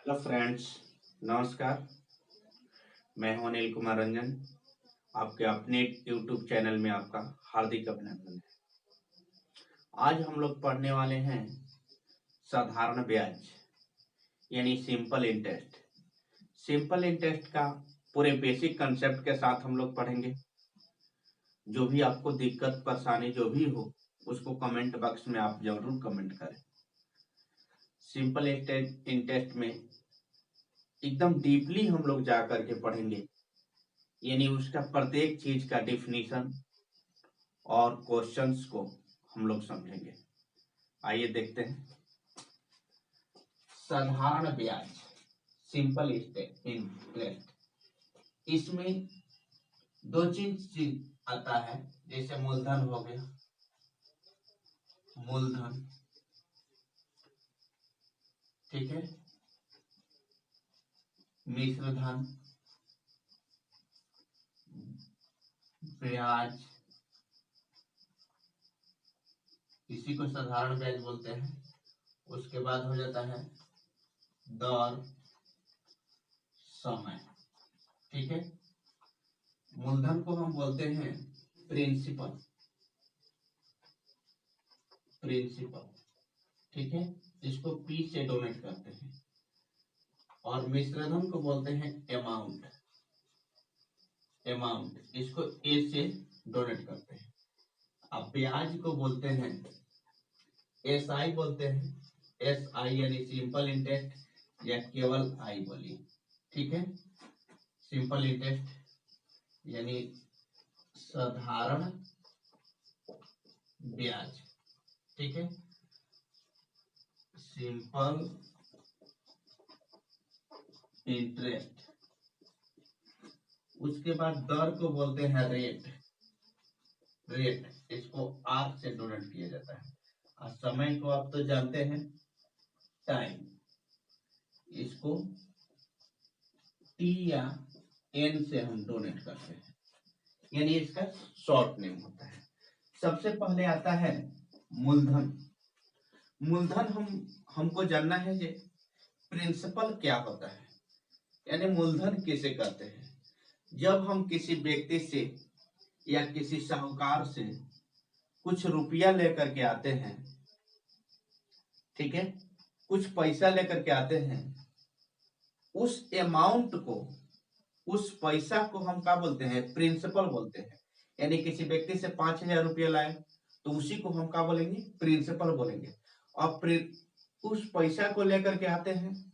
Hello friends, नमस्कार। मैं हूं अनिल कुमार रंजन। आपके अपने यूट्यूब चैनल में आपका हार्दिक अभिनंदन है। आज हम लोग पढ़ने वाले हैं साधारण ब्याज यानी सिंपल इंटरेस्ट। सिंपल इंटरेस्ट का पूरे बेसिक कंसेप्ट के साथ हम लोग पढ़ेंगे। जो भी आपको दिक्कत परेशानी जो भी हो उसको कमेंट बॉक्स में आप जरूर कमेंट करें। सिंपल इंटरेस्ट में एकदम डीपली हम लोग जा करके पढ़ेंगे, यानी उसका प्रत्येक चीज का डिफिनीशन और क्वेश्चंस को हम लोग समझेंगे। आइए देखते हैं। साधारण ब्याज, सिंपल इंटरेस्ट, इसमें दो चीज आता है। जैसे मूलधन हो गया, मूलधन, ठीक है, मिश्र धन, ब्याज, इसी को साधारण ब्याज बोलते हैं। उसके बाद हो जाता है दर, समय, ठीक है। मूलधन को हम बोलते हैं प्रिंसिपल, प्रिंसिपल, ठीक है, इसको पी से डोनेट करते हैं। और मिश्रधन को बोलते हैं अमाउंट, अमाउंट, इसको ए से डोनेट करते हैं। अब ब्याज को बोलते हैं एस आई, बोलते हैं एस आई यानी सिंपल इंटरेस्ट, या केवल आई बोलिए, ठीक है। सिंपल इंटरेस्ट यानी साधारण ब्याज, ठीक है, सिंपल इंटरेस्ट। उसके बाद दर को बोलते हैं रेट, रेट, इसको आर से डोनेट किया जाता है। और समय को आप तो जानते हैं टाइम, इसको टी या एन से हम डोनेट करते हैं, यानी इसका शॉर्ट नेम होता है। सबसे पहले आता है मूलधन। मूलधन हमको जानना है कि प्रिंसिपल क्या होता है, यानी मूलधन किसे कहते हैं। जब हम किसी व्यक्ति से या किसी साहूकार से कुछ रुपया लेकर के आते हैं, ठीक है, कुछ पैसा लेकर के आते हैं, उस अमाउंट को, उस पैसा को हम क्या बोलते हैं, प्रिंसिपल बोलते हैं। यानी किसी व्यक्ति से 5,000 रुपया लाए तो उसी को हम क्या बोलेंगे, प्रिंसिपल बोलेंगे। और उस पैसा को लेकर के आते हैं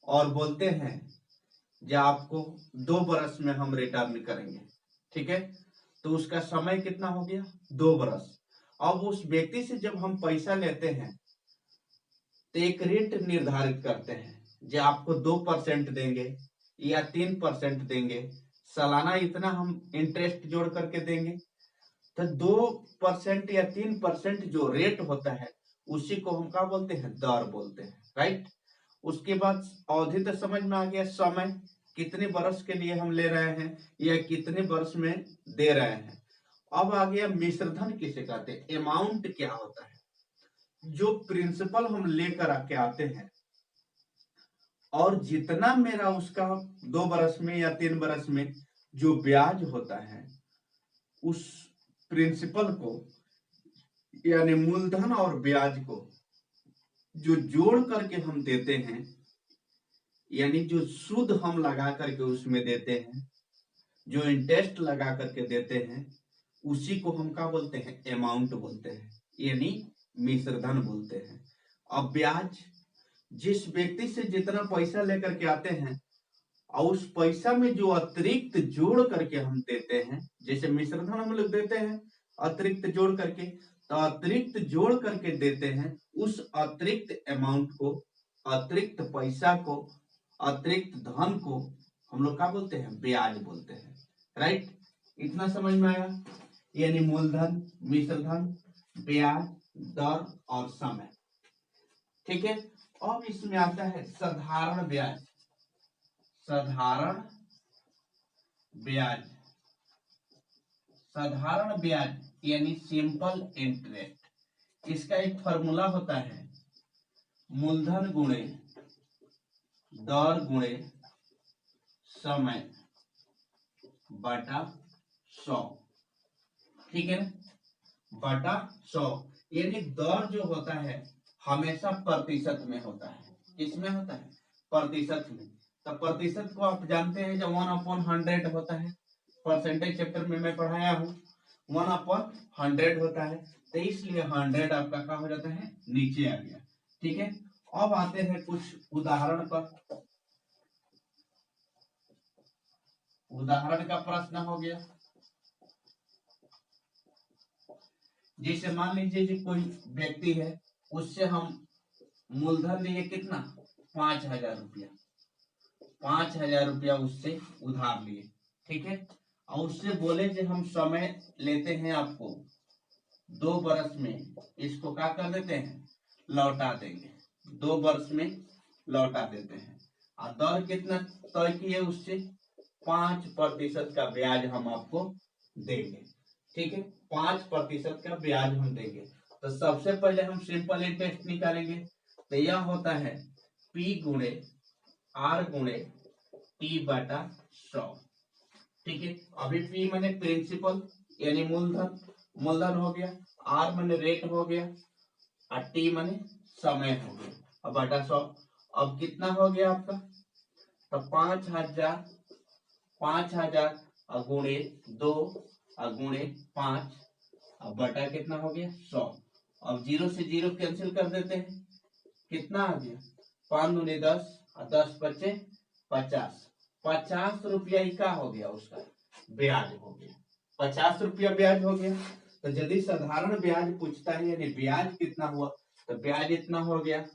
और बोलते हैं जो आपको 2 बरस में हम रिटर्न करेंगे, ठीक है। तो उसका समय कितना हो गया, 2 बरस। अब उस व्यक्ति से जब हम पैसा लेते हैं तो एक रेट निर्धारित करते हैं जो आपको 2% देंगे या 3% देंगे, सालाना इतना हम इंटरेस्ट जोड़ करके देंगे। तो 2% या 3% जो रेट होता है उसी को हम क्या बोलते हैं, दर बोलते हैं, राइट। उसके बाद अवधि तो समझ में आ गया, समय कितने बरस के लिए हम ले रहे हैं या कितने वर्ष में दे रहे हैं। अब आ गया मिश्रधन किसे कहते हैं, अमाउंट क्या होता है। जो प्रिंसिपल हम लेकर आके आते हैं और जितना मेरा उसका 2 बरस में या 3 बरस में जो ब्याज होता है, उस प्रिंसिपल को यानी मूलधन और ब्याज को जो जोड़ करके हम देते हैं, यानी जो सूद हम लगा करके उसमें देते हैं, जो इंटरेस्ट लगा करके देते हैं, उसी को हम क्या बोलते हैं, अमाउंट बोलते हैं, यानी मिश्रधन बोलते हैं। अब ब्याज, जिस व्यक्ति से जितना पैसा लेकर के आते हैं और उस पैसा में जो अतिरिक्त जोड़ करके हम देते हैं, जैसे मिश्रधन हम लोग देते हैं अतिरिक्त जोड़ करके, तो अतिरिक्त जोड़ करके देते हैं, उस अतिरिक्त अमाउंट को, अतिरिक्त पैसा को, अतिरिक्त धन को हम लोग क्या बोलते हैं, ब्याज बोलते हैं, राइट। इतना समझ में आया, यानी मूलधन, मिश्रधन, ब्याज, दर और समय, ठीक है। अब इसमें आता है साधारण ब्याज, साधारण ब्याज, साधारण ब्याज यानी सिंपल इंटरेस्ट। इसका एक फॉर्मूला होता है, मूलधन गुणे दर गुणे समय बटा 100, ठीक है ना, बटा 100। यानी दर जो होता है हमेशा प्रतिशत में होता है। किसमें होता है? प्रतिशत में। तो प्रतिशत को आप जानते हैं जब 1/100 होता है, परसेंटेज चैप्टर में मैं पढ़ाया हूँ, 1/100 होता है। तो इसलिए 100 आपका क्या हो जाता है, नीचे आ गया। ठीक है, अब आते हैं कुछ उदाहरण पर। उदाहरण का प्रश्न हो गया, जैसे मान लीजिए कि कोई व्यक्ति है, उससे हम मूलधन लिए कितना, 5,000 रुपया, 5,000 रुपया उससे उधार लिए, ठीक है, और उससे बोले कि हम समय लेते हैं आपको 2 वर्ष में, इसको क्या कर देते हैं, लौटा देंगे, 2 वर्ष में लौटा देते हैं, और दर कितना तय किए उससे, 5% का ब्याज हम आपको देंगे। ठीक है, 5% का ब्याज हम देंगे। तो सबसे पहले हम सिंपल इंटरेस्ट निकालेंगे। तो यह होता है P गुणे R गुणे T बटा 100। ठीक है, अभी P मैंने प्रिंसिपल यानी मूलधन, मूलधन हो गया, R मैंने रेट हो गया, और T मैंने समय हो गया, अब बटा 100। अब कितना हो गया आपका, तो 5,000 गुणे 2 गुणे 5, अब बटा कितना हो गया, 100। अब 0 से 0 कैंसिल कर देते हैं, कितना आ गया, 5 दूनी 10 और 10 बचे 50, 50 रुपया ही का हो गया, उसका ब्याज हो गया, 50 रुपया ब्याज हो गया। तो यदि साधारण ब्याज पूछता है यानी ब्याज कितना हुआ, तो ब्याज इतना हो गया।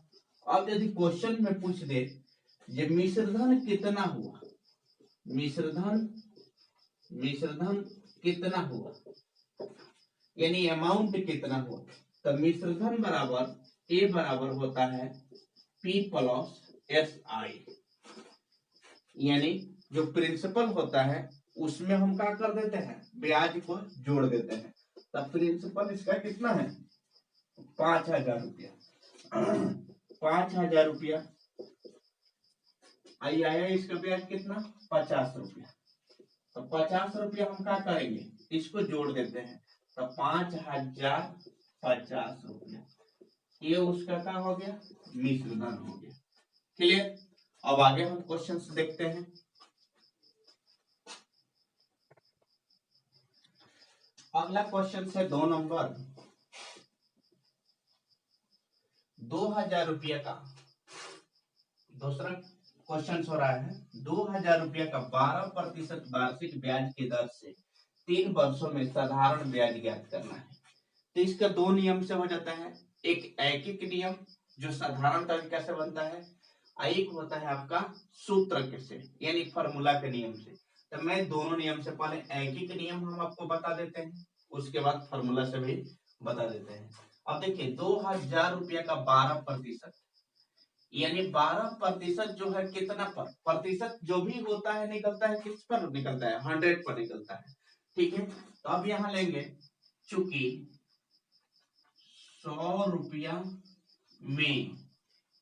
अब यदि क्वेश्चन में पूछ दे ये मिश्रधन कितना हुआ, मिश्रधन कितना हुआ, यानी अमाउंट कितना हुआ, तो मिश्रधन बराबर ए बराबर होता है P प्लस SI, यानी जो प्रिंसिपल होता है उसमें हम क्या कर देते हैं, ब्याज को जोड़ देते हैं। तब प्रिंसिपल इसका कितना है, 5,000 रुपया, 5,000 रुपया, आया इसका ब्याज कितना, 50 रुपया। तो 50 रुपया हम क्या करेंगे, इसको जोड़ देते हैं, तो 5,050 रुपया, ये उसका क्या हो गया, मिश्रधन हो गया। क्लियर। अब आगे हम क्वेश्चंस देखते हैं। अगला क्वेश्चन है 2 नंबर, 2,000 रुपया का दूसरा क्वेश्चन हो रहा है, 2,000 रुपया का 12% वार्षिक ब्याज की दर से 3 वर्षों में साधारण ब्याज ज्ञात करना है। तो इसका 2 नियम से हो जाता है, एक ऐकिक नियम जो साधारण तरीका से बनता है, एक होता है आपका सूत्र के से यानी फार्मूला के नियम से। तो मैं दोनों नियम से, पहले ऐकिक नियम हम आपको बता देते हैं, उसके बाद फार्मूला से भी बता देते हैं। अब देखिए 2,000 रुपया का 12%, यानी 12% जो है कितना पर, प्रतिशत जो भी होता है निकलता है किस पर निकलता है, 100 पर निकलता है। ठीक है, तो अब यहां लेंगे, चूंकि 100 रुपया में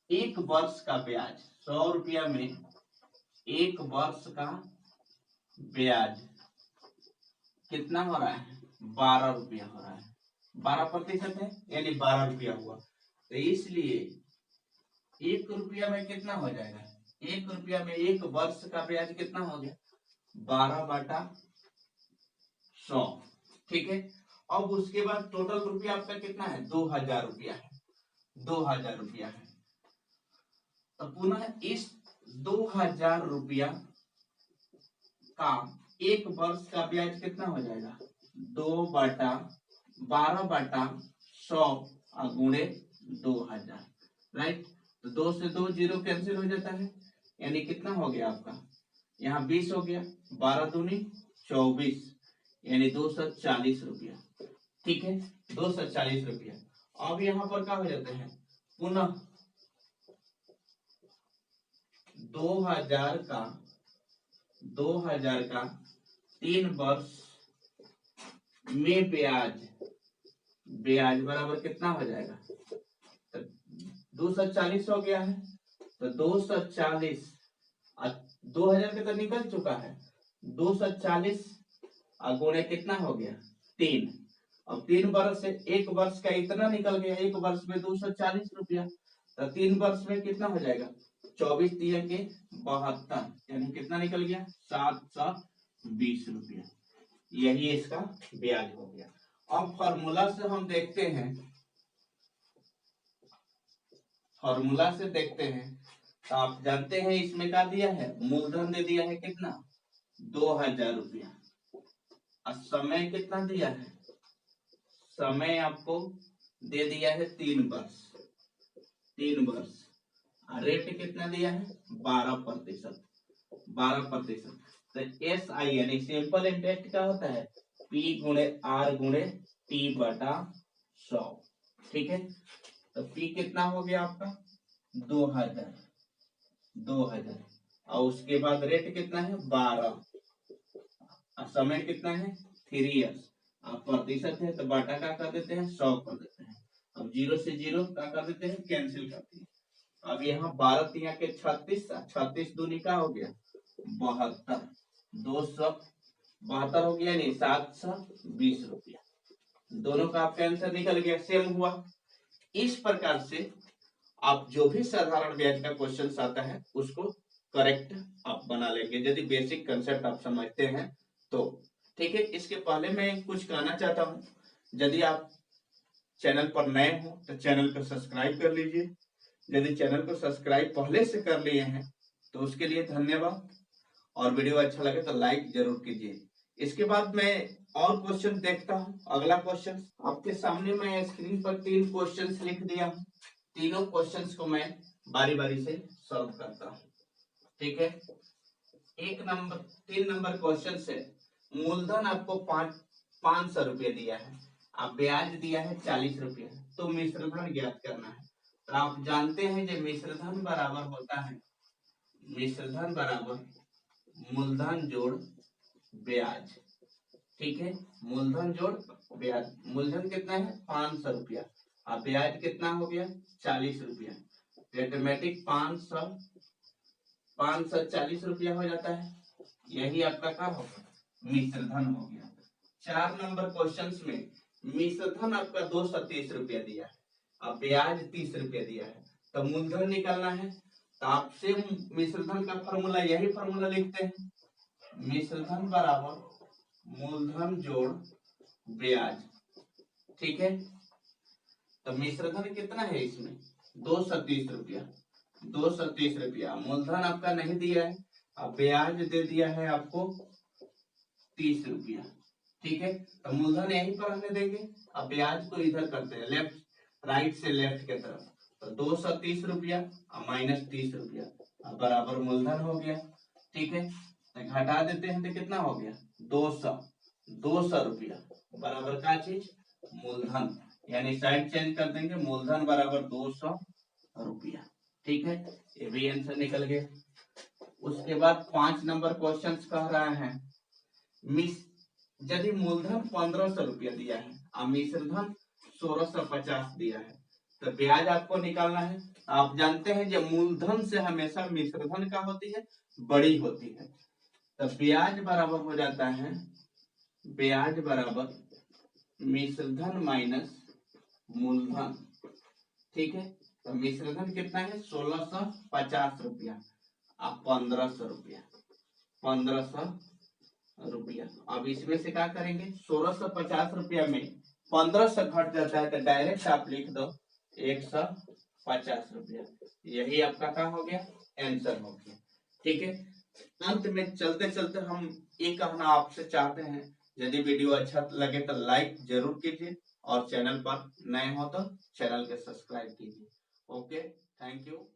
1 वर्ष का ब्याज, 100 रुपया में 1 वर्ष का ब्याज कितना हो रहा है, 12 रुपया हो रहा है, 12% है यानी 12 रुपया हुआ। तो इसलिए 1 रुपया में कितना हो जाएगा, 1 रुपया में 1 वर्ष का ब्याज कितना हो गया, 12/100। ठीक है, अब उसके बाद टोटल रुपया आपका कितना है, 2,000 रुपया है, 2,000 रुपया है। तो पुनः इस 2,000 रुपया का 1 वर्ष का ब्याज कितना हो जाएगा, 2/12/100 गुणे 2,000, राइट। तो 2 से 2 0 कैंसिल हो जाता है, यानी कितना हो गया आपका, यहाँ 20 हो गया, 12 दूनी 24, यानी 240 रुपया। ठीक है, 240 रुपया। अब यहाँ पर क्या हो जाते हैं, पुनः 2,000 का 3 वर्ष में ब्याज बराबर कितना हो जाएगा, 240 हो गया है, तो 240 2000 के तो निकल चुका है, 240 गुणे कितना हो गया 3। अब 3 वर्ष से 1 वर्ष का इतना निकल गया, 1 वर्ष में 240 रुपया, तो 3 वर्ष में कितना हो जाएगा 24 3 के 72, यानी कितना निकल गया 720 रुपया। यही इसका ब्याज हो गया। अब फॉर्मूला से हम देखते हैं, फॉर्मूला से देखते हैं तो आप जानते हैं इसमें क्या दिया है, मूलधन दे दिया है कितना 2000 रुपया, और समय कितना दिया है, समय आपको दे दिया है 3 वर्ष, 3 वर्ष, रेट कितना दिया है 12%, 12%। तो एस आई यानी सिंपल इंटरेस्ट क्या होता है पी गुणे आर गुणे टी बटा 100, ठीक है। तो पी कितना हो गया आपका 2000, 2000, और उसके बाद रेट कितना है 12, और समय कितना है 3 इयर्स, आप प्रतिशत है तो बाटा का कर देते हैं 100 कर देते हैं, अब 0 से 0 का कर देते हैं कैंसिल करते हैं। अब यहाँ 12 3 के 36, 36 दूनी का हो गया 72, 272 हो गया, नहीं 720 रुपया। दोनों का आपका आंसर निकल गया, सेम हुआ। इस प्रकार से आप जो भी साधारण ब्याज का क्वेश्चन आता है उसको करेक्ट आप बना लेंगे, यदि बेसिक कंसेप्ट आप समझते हैं तो, ठीक है। इसके पहले मैं कुछ कहना चाहता हूँ, यदि आप चैनल पर नए हो तो चैनल को सब्सक्राइब कर लीजिए, यदि चैनल को सब्सक्राइब पहले से कर लिए हैं तो उसके लिए धन्यवाद, और वीडियो अच्छा लगे तो लाइक जरूर कीजिए। इसके बाद मैं और क्वेश्चन देखता हूँ। अगला क्वेश्चन आपके सामने मैं स्क्रीन पर 3 क्वेश्चंस लिख दिया हूँ, तीनों क्वेश्चंस को मैं बारी बारी से सॉल्व करता हूँ, ठीक है। 3 नंबर क्वेश्चन से मूलधन आपको 500 रुपये दिया है, अब ब्याज दिया है 40 रुपये, तो मिश्रधन ज्ञात करना है। तो आप जानते हैं जो मिश्रधन बराबर होता है, मिश्रधन बराबर मूलधन जोड़ ब्याज, ठीक है। मूलधन जोड़ ब्याज, मूलधन कितना है 500 रुपया, अब ब्याज कितना हो गया 40 रुपया, ऑटोमेटिक 540 रुपया हो जाता है। यही आपका क्या होगा मिश्रधन हो गया। 4 नंबर क्वेश्चन में मिश्रधन आपका 230 रुपया दिया है, अब ब्याज 30 रुपया दिया है, तो मूलधन निकालना है। तो आपसे मिश्रधन का फॉर्मूला यही फॉर्मूला लिखते हैं, मिश्रधन बराबर मूलधन जोड़ ब्याज, ठीक है। तो मिश्रधन कितना है इसमें 230 रुपया, 230 रुपया, मूलधन आपका नहीं दिया है, अब ब्याज दे दिया है आपको 30 रुपया, ठीक है। तो मूलधन यहीं पर हमने देंगे, अब ब्याज को इधर करते हैं लेफ्ट, राइट से लेफ्ट के तरफ, तो 230 रुपया माइनस 30 रुपया बराबर मूलधन हो गया, ठीक है। तो घटा देते हैं तो कितना हो गया 200 रुपया बराबर का चीज मूलधन, यानी साइड चेंज कर देंगे, मूलधन बराबर 200 रुपया, ठीक है। ये भी आंसर निकल गया। उसके बाद 5 नंबर क्वेश्चन कह रहा है यदि मूलधन 1500 रुपया दिया है और मिश्रधन 1650 दिया है, तो ब्याज आपको निकालना है। आप जानते हैं जब मूलधन से हमेशा मिश्रधन का होती है बड़ी होती है, तो ब्याज बराबर हो जाता है, ब्याज बराबर मिश्रधन माइनस मूलधन, ठीक है। तो मिश्रधन कितना है 1650 रुपया और 1500 रुपया, 1500 रुपया। अब इसमें से क्या करेंगे 1650 रुपया में 1500 घट जाता है, तो डायरेक्ट आप लिख दो 150 रुपया। यही आपका क्या हो गया आंसर हो गया, ठीक है। अंत में चलते चलते हम ये कहना आपसे चाहते हैं, यदि वीडियो अच्छा लगे तो लाइक जरूर कीजिए, और चैनल पर नए हो तो चैनल के सब्सक्राइब कीजिए। Okay, thank you.